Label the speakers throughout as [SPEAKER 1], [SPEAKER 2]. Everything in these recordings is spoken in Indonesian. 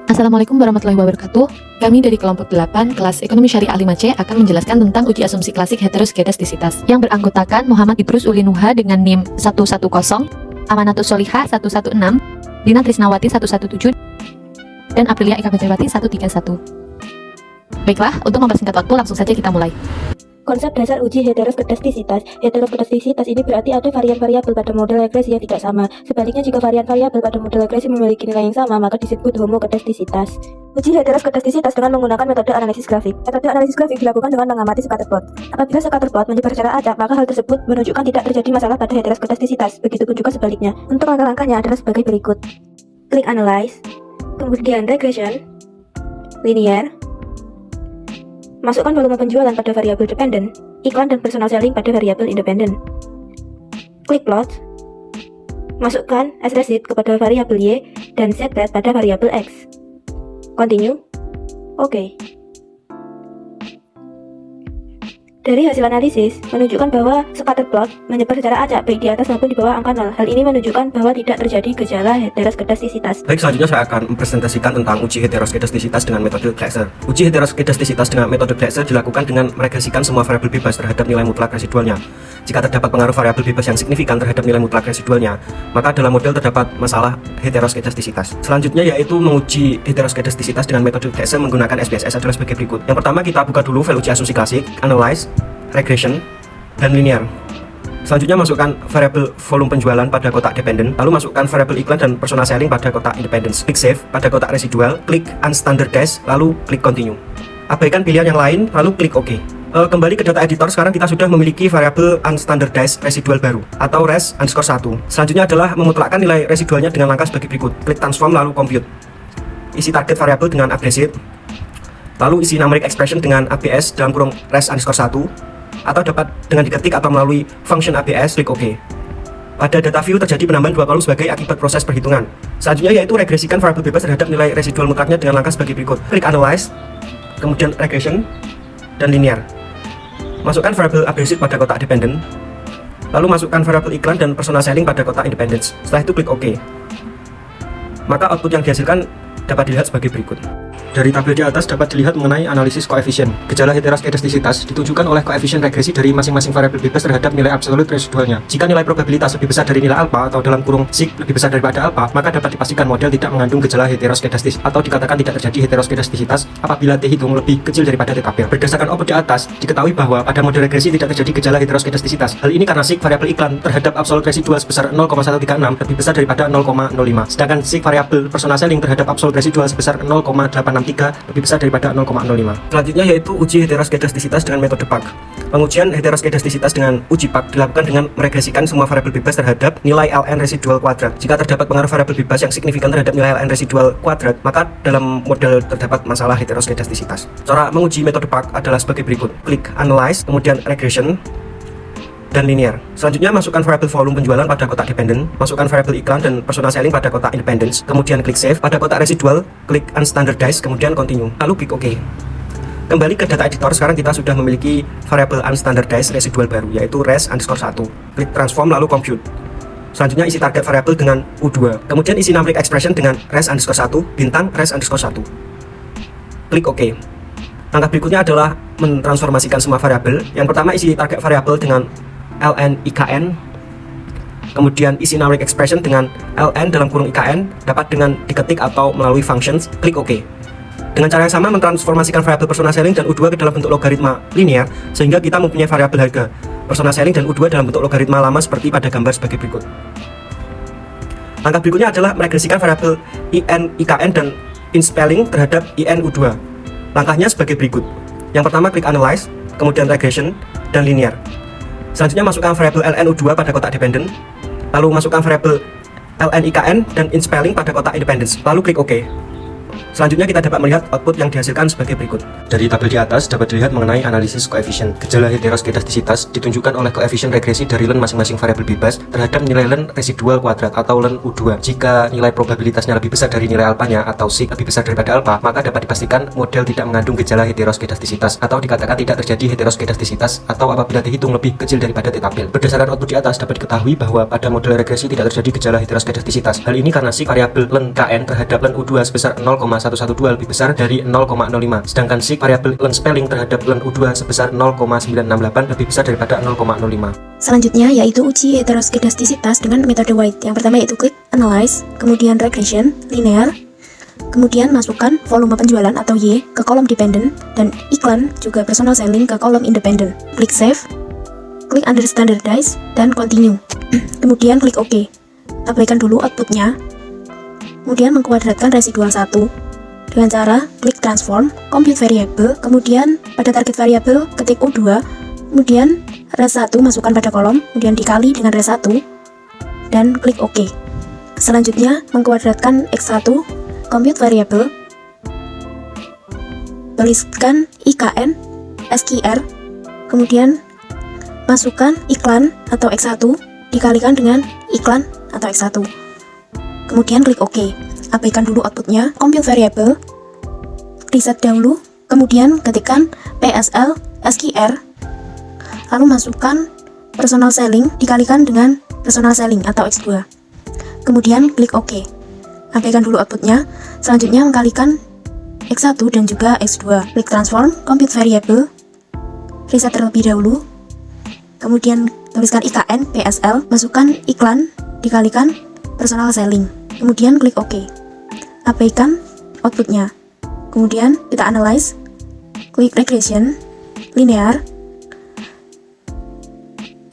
[SPEAKER 1] Assalamualaikum warahmatullahi wabarakatuh. Kami dari kelompok 8 kelas Ekonomi Syariah 5C akan menjelaskan tentang uji asumsi klasik heteroskedastisitas yang beranggotakan Muhammad Idrus Ulinuha dengan NIM 110, Amanatus Solihah 116, Dina Trisnawati 117, dan Aprilia Eka Fajrwati 131. Baiklah, untuk mempersingkat waktu langsung saja kita mulai.
[SPEAKER 2] Konsep dasar uji heteroskedastisitas. Heteroskedastisitas ini berarti ada varian-variabel pada model regresi yang tidak sama. Sebaliknya, jika varian-variabel pada model regresi memiliki nilai yang sama, maka disebut homokedastisitas. Uji heteroskedastisitas dengan menggunakan metode analisis grafik. Metode analisis grafik dilakukan dengan mengamati scatterplot. Apabila scatterplot menyebar secara acak, maka hal tersebut menunjukkan tidak terjadi masalah pada heteroskedastisitas. Begitupun juga sebaliknya. Untuk langkah-langkahnya adalah sebagai berikut. Klik Analyze, kemudian Regression, Linear. Masukkan volume penjualan pada variabel dependen, iklan dan personal selling pada variabel independen. Klik Plot. Masukkan as receipt kepada variabel Y dan set rate pada variabel X. Continue. Oke. Dari hasil analisis, menunjukkan bahwa scatterplot menyebar secara acak baik di atas maupun di bawah angka 0. Hal ini menunjukkan bahwa tidak terjadi gejala heteroskedastisitas.
[SPEAKER 3] Baik, selanjutnya saya akan mempresentasikan tentang uji heteroskedastisitas dengan metode Glaser. Uji heteroskedastisitas dengan metode Glaser dilakukan dengan meregresikan semua variabel bebas terhadap nilai mutlak residualnya. Jika terdapat pengaruh variabel bebas yang signifikan terhadap nilai mutlak residualnya, maka dalam model terdapat masalah heteroskedastisitas. Selanjutnya yaitu menguji heteroskedastisitas dengan metode Glaser menggunakan SPSS adalah sebagai berikut. Yang pertama, kita buka dulu file uji asumsi klasik, Analyze, Regression, dan Linear. Selanjutnya masukkan variabel volume penjualan pada kotak dependen, lalu masukkan variabel iklan dan personal selling pada kotak independence. Klik Save pada kotak residual, klik Unstandardized, lalu klik Continue. Abaikan pilihan yang lain, lalu klik OK. Kembali ke data editor, sekarang kita sudah memiliki variabel unstandardized residual baru atau res_1. Selanjutnya adalah memutlakkan nilai residualnya dengan langkah sebagai berikut. Klik Transform lalu Compute. Isi target variabel dengan abbreviate, lalu isi numeric expression dengan ABS dalam kurung res_1, atau dapat dengan diketik atau melalui function ABS, klik OK. Pada data view terjadi penambahan 2 kolom sebagai akibat proses perhitungan. Selanjutnya yaitu regresikan variabel bebas terhadap nilai residual mutlaknya dengan langkah sebagai berikut. Klik Analyze, kemudian Regression, dan Linear. Masukkan variabel abbreviate pada kotak dependen, lalu masukkan variabel iklan dan personal selling pada kotak independence. Setelah itu klik OK. Maka output yang dihasilkan dapat dilihat sebagai berikut. Dari tabel di atas dapat dilihat mengenai analisis koefisien. Gejala heteroskedastisitas ditunjukkan oleh koefisien regresi dari masing-masing variabel bebas terhadap nilai absolut residualnya. Jika nilai probabilitas lebih besar dari nilai alfa atau dalam kurung sig lebih besar daripada alfa, maka dapat dipastikan model tidak mengandung gejala heteroskedastis atau dikatakan tidak terjadi heteroskedastisitas apabila T hitung lebih kecil daripada T tabel. Berdasarkan output di atas, diketahui bahwa pada model regresi tidak terjadi gejala heteroskedastisitas. Hal ini karena sig variabel iklan terhadap absolut residual sebesar 0,136 lebih besar daripada 0,05. Sedangkan sig variabel personal selling terhadap absolut residual sebesar 0,863 lebih besar daripada 0,05. Selanjutnya yaitu uji heteroskedastisitas dengan metode PAG. Pengujian heteroskedastisitas dengan uji PAG dilakukan dengan meregresikan semua variabel bebas terhadap nilai ln residual kuadrat. Jika terdapat pengaruh variabel bebas yang signifikan terhadap nilai ln residual kuadrat, maka dalam model terdapat masalah heteroskedastisitas. Cara menguji metode PAG adalah sebagai berikut. Klik Analyze, kemudian Regression, dan Linear. Selanjutnya masukkan variabel volume penjualan pada kotak dependen, masukkan variabel iklan dan personal selling pada kotak independence, kemudian klik Save. Pada kotak residual, klik Unstandardized, kemudian Continue, lalu klik OK. Kembali ke data editor, sekarang kita sudah memiliki variabel unstandardized residual baru, yaitu res_1. Klik Transform lalu Compute. Selanjutnya isi target variabel dengan U2, kemudian isi numeric expression dengan res_1 bintang res_1. Klik OK. Langkah berikutnya adalah mentransformasikan semua variabel. Yang pertama, isi target variabel dengan ln IKN, kemudian isi numeric expression dengan ln dalam kurung IKN dapat dengan diketik atau melalui functions. Klik OK. Dengan cara yang sama mentransformasikan variabel personal selling dan U2 ke dalam bentuk logaritma linear, sehingga kita mempunyai variabel harga personal selling dan U2 dalam bentuk logaritma lama seperti pada gambar sebagai berikut. Langkah berikutnya adalah meregresikan variabel IN IKN dan inspelling terhadap IN U2. Langkahnya sebagai berikut. Yang pertama, klik Analyze, kemudian Regression, dan Linear. Selanjutnya masukkan variabel ln_u2 pada kotak dependen, lalu masukkan variabel ln_ikn dan inspelling pada kotak independence, lalu klik OK. Selanjutnya kita dapat melihat output yang dihasilkan sebagai berikut. Dari tabel di atas dapat dilihat mengenai analisis koefisien. Gejala heteroskedastisitas ditunjukkan oleh koefisien regresi dari len masing-masing variabel bebas terhadap nilai len residual kuadrat atau len U2. Jika nilai probabilitasnya lebih besar dari nilai alfanya atau sig lebih besar daripada alfa, maka dapat dipastikan model tidak mengandung gejala heteroskedastisitas atau dikatakan tidak terjadi heteroskedastisitas atau apabila dihitung lebih kecil daripada T tabel. Berdasarkan output di atas dapat diketahui bahwa pada model regresi tidak terjadi gejala heteroskedastisitas. Hal ini karena sig variabel len KN terhadap len U2 sebesar 0,1 0,112 lebih besar dari 0,05. Sedangkan sig variabel len spelling terhadap len U2 sebesar 0,968 lebih besar daripada 0,05.
[SPEAKER 4] Selanjutnya yaitu uji heteroskedastisitas dengan metode White. Yang pertama yaitu klik Analyze, kemudian Regression, Linear, kemudian masukkan volume penjualan atau Y ke kolom dependent dan iklan juga personal selling ke kolom independent. Klik Save, klik Under Standardize, dan Continue. Kemudian klik OK. Abaikan dulu outputnya. Kemudian mengkuadratkan residual 1 dengan cara klik Transform, Compute Variable, kemudian pada target variable ketik U2, kemudian res 1 masukkan pada kolom, kemudian dikali dengan res 1 dan klik OK. Selanjutnya mengkuadratkan X1, Compute Variable, tuliskan IKN SQR, kemudian masukkan iklan atau X1 dikalikan dengan iklan atau X1, kemudian klik OK. Abaikan dulu outputnya, Compute Variable, reset dahulu, kemudian ketikkan PSL SQR, lalu masukkan personal selling dikalikan dengan personal selling atau X2, kemudian klik OK. Abaikan dulu outputnya. Selanjutnya mengkalikan X1 dan juga X2. Klik Transform, Compute Variable, reset terlebih dahulu, kemudian tuliskan IKN PSL, masukkan iklan dikalikan personal selling, kemudian klik OK. Abaikan outputnya. Kemudian kita analyze, klik Regression, Linear,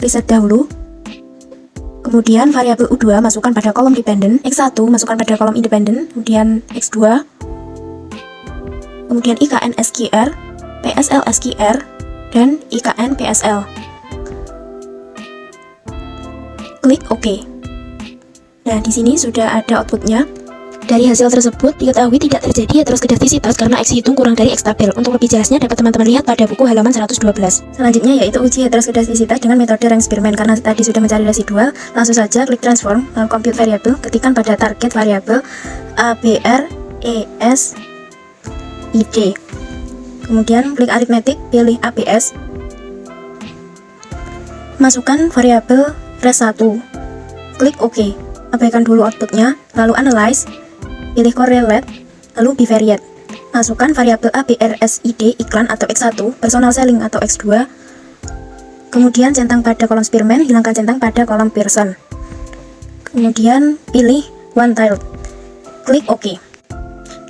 [SPEAKER 4] reset dahulu, kemudian variabel U2 masukkan pada kolom dependent, X1 masukkan pada kolom independent, kemudian X2, kemudian IKN SQR, PSL SQR, dan IKN PSL. Klik OK. Nah, di sini sudah ada outputnya. Dari hasil tersebut diketahui tidak terjadi heteroskedastisitas karena X hitung kurang dari X tabel. Untuk lebih jelasnya dapat teman-teman lihat pada buku halaman 112. Selanjutnya yaitu uji heteroskedastisitas dengan metode rank Spearman. Karena tadi sudah mencari residual, langsung saja klik Transform, lalu Compute Variable, ketikkan pada target variable ABRESID. Kemudian klik Arithmetic, pilih ABS. Masukkan variabel res 1. Klik OK. Abaikan dulu outputnya, lalu Analyze, pilih Correlate, lalu Bivariate. Masukkan variabel ABRSID iklan atau X1, personal selling atau X2. Kemudian centang pada kolom Spearman, hilangkan centang pada kolom Pearson. Kemudian pilih One Tiled. Klik OK.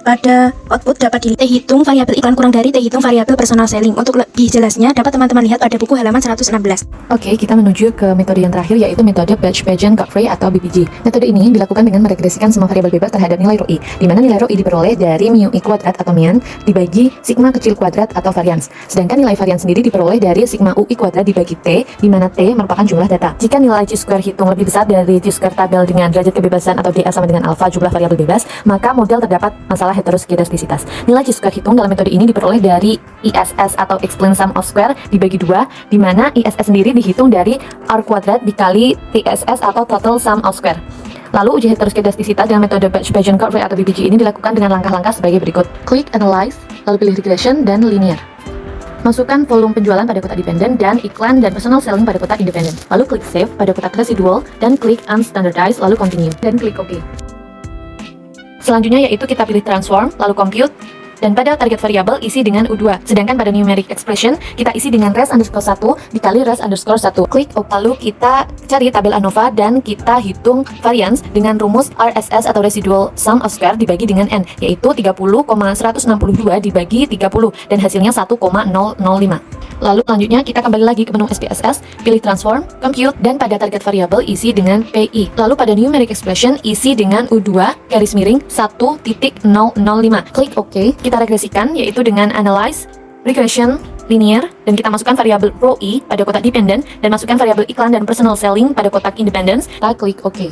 [SPEAKER 4] Pada output dapat dilihat T hitung variabel iklan kurang dari T hitung variabel personal selling. Untuk lebih jelasnya dapat teman-teman lihat pada buku halaman 116.
[SPEAKER 1] Oke, kita menuju ke metode yang terakhir yaitu metode Batch Bayesian Godfrey atau BBG. Metode ini dilakukan dengan meregresikan semua variabel bebas terhadap nilai ρ I, di mana nilai ρ I diperoleh dari mu I kuadrat atau mean dibagi sigma kecil kuadrat atau varians. Sedangkan nilai varians sendiri diperoleh dari sigma UI kuadrat dibagi T, di mana T merupakan jumlah data. Jika nilai Chi-square hitung lebih besar dari Chi-square tabel dengan derajat kebebasan atau dA sama dengan alpha jumlah variabel bebas, maka model terdapat masalah heteroskedastisitas. Nilai Chi-square hitung dalam metode ini diperoleh dari ISS atau Explain Sum of Square dibagi 2, di mana ISS sendiri dihitung dari R kuadrat dikali TSS atau Total Sum of Square. Lalu uji heteroskedastisitas dengan metode Batch Bayesian Godfrey atau BBG ini dilakukan dengan langkah-langkah sebagai berikut. Klik Analyze, lalu pilih Regression dan Linear. Masukkan volume penjualan pada kotak dependent dan iklan dan personal selling pada kotak independent. Lalu klik Save pada kotak residual dan klik Unstandardize, lalu Continue dan klik OK. Selanjutnya yaitu kita pilih Transform, lalu Compute, dan pada target variabel isi dengan U2. Sedangkan pada numeric expression kita isi dengan res_1 dikali res_1. Klik OK. Lalu kita cari tabel ANOVA dan kita hitung variance dengan rumus RSS atau residual sum of square dibagi dengan n, yaitu 30,162 dibagi 30 dan hasilnya 1,005. Lalu selanjutnya kita kembali lagi ke menu SPSS, pilih Transform, Compute, dan pada target variabel isi dengan PI. Lalu pada numeric expression isi dengan U2 garis miring 1.005. Klik OK. Kita regresikan yaitu dengan Analyze, Regression, Linear, dan kita masukkan variabel ρ I pada kotak dependent dan masukkan variabel iklan dan personal selling pada kotak independence. Kita klik OK.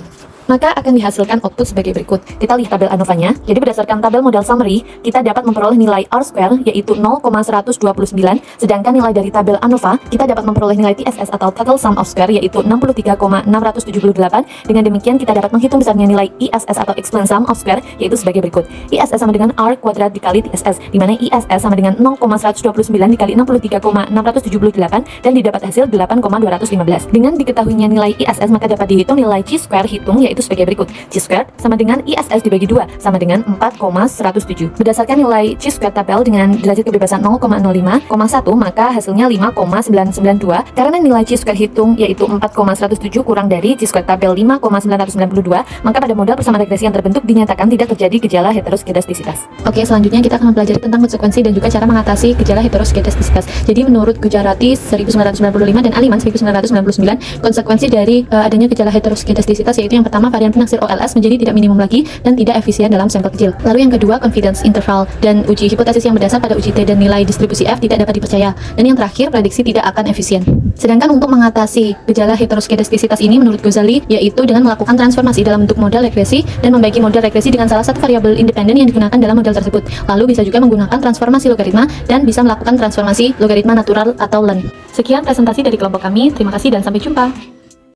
[SPEAKER 1] Maka akan dihasilkan output sebagai berikut. Kita lihat tabel ANOVA-nya. Jadi berdasarkan tabel model summary, kita dapat memperoleh nilai R square yaitu 0,129, sedangkan nilai dari tabel ANOVA kita dapat memperoleh nilai TSS atau total sum of square yaitu 63,678. Dengan demikian kita dapat menghitung besarnya nilai ISS atau explain sum of square yaitu sebagai berikut. ISS sama dengan R kuadrat dikali TSS, di mana ISS sama dengan 0,129 dikali 63,678 dan didapat hasil 8,215. Dengan diketahuinya nilai ISS maka dapat dihitung nilai Chi-square hitung yaitu yaitu sebagai berikut. Chi-squared sama dengan ISS dibagi 2 sama dengan 4,107. Berdasarkan nilai Chi-squared tabel dengan derajat kebebasan 0,05,1 maka hasilnya 5,992. Karena nilai Chi-squared hitung yaitu 4,107 kurang dari Chi-squared tabel 5,992, maka pada model bersama regresi yang terbentuk dinyatakan tidak terjadi gejala heteroskedastisitas. Oke, selanjutnya kita akan mempelajari tentang konsekuensi dan juga cara mengatasi gejala heteroskedastisitas. Jadi menurut Gujarati 1995 dan Aliman 1999, konsekuensi dari adanya gejala heteroskedastisitas yaitu yang pertama, varian penaksir OLS menjadi tidak minimum lagi dan tidak efisien dalam sampel kecil. Lalu yang kedua, confidence interval dan uji hipotesis yang berdasar pada uji T dan nilai distribusi F tidak dapat dipercaya. Dan yang terakhir, prediksi tidak akan efisien. Sedangkan untuk mengatasi gejala heteroskedastisitas ini menurut Ghazali yaitu dengan melakukan transformasi dalam bentuk model regresi dan membagi model regresi dengan salah satu variabel independen yang digunakan dalam model tersebut. Lalu bisa juga menggunakan transformasi logaritma dan bisa melakukan transformasi logaritma natural atau LEN. Sekian presentasi dari kelompok kami. Terima kasih dan sampai jumpa.